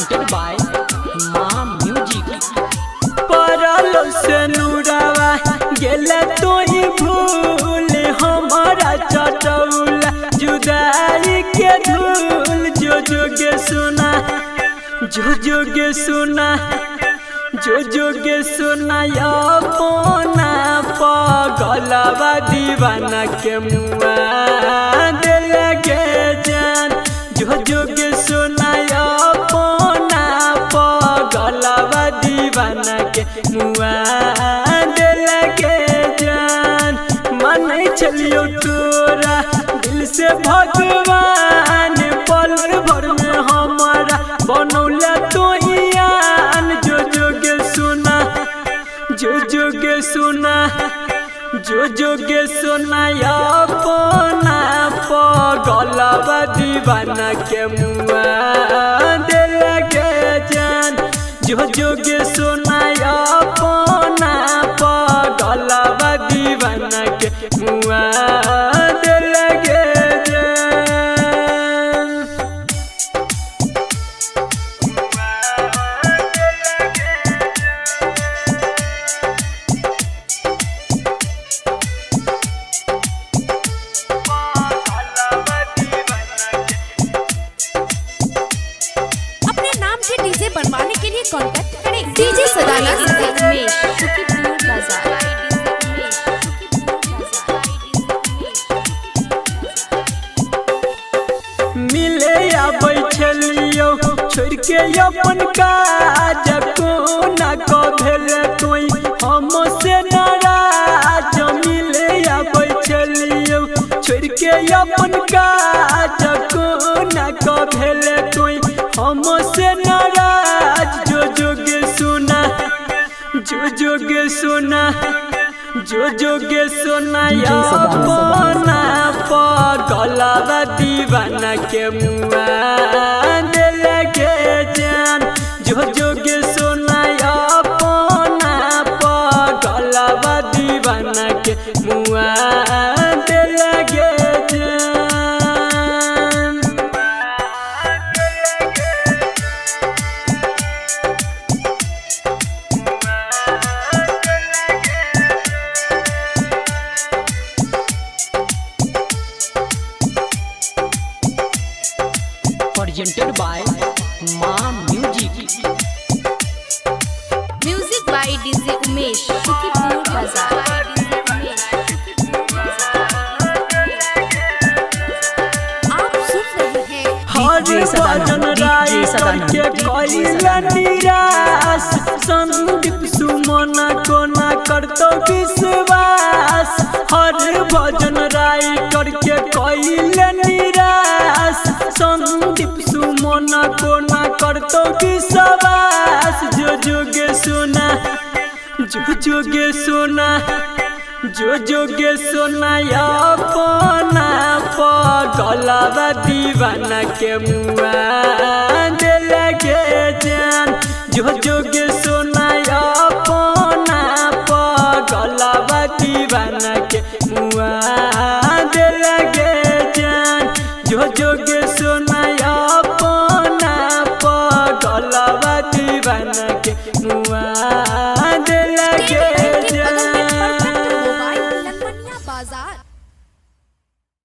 presented by माँ music. परल से नूरावा गेले तो ही भूल हमारा चटौल जुदाई के धूल जो जोगे सुना जो जोगे सुना जो जोगे सुना अपना पगलवा दीवाना के मुआ दिल के जान जो जोगे सुना अपना पगलवा दीवाना के मुआ दिल के जान मन चलियो तोरा दिल से भगवान पल भर में हमारा बनौला तो यान जो जोगे सुना जो जोगे सुना जो जोगे सुना अपना पगलवा दीवाना के मुआ दिल के जान जो जोगे सुना अपना पगलवा दीवाना के मुआ दिल के जान। अपने नाम से डीजे बनवाने के लिए कांटेक्ट करें डीजे सदाना उमेश सुखीपुर बाजार। मिले या बैठलियो छोड़ के अपन काज को न भेल कोई हमसे नाराज मिले या बैठलियो छोड़ के अपन काज को न भेल कोई हमसे नाराज जो जोगे सुना जो जोगे सुना जो जोगे सुना अपना पगलवा दीवाना के मुआ दिल के जान जो जोगे सुना अपना पगलवा दीवाना के मुआ दिल के जान। presented by माँ music. Music by DJ Umesh Sukhipur बाजार। आप सुन रहे हैं हर भजन राय करके कइला निराश संदीप सुमन को ना करतो विश्वास हर भजन राय करके कइला निराश संदीप सुमन को ना करतो विश्वास जो जोगे सुना जो जोगे सुना जो जोगे सुना अपना पगलवा दीवाना के मुआ दिल के जान जो जोगे सुना अपना पगलवा दीवाना के मुआ दिल के जान जो जोगे सुना अपना पगलवा दीवाना के मुआ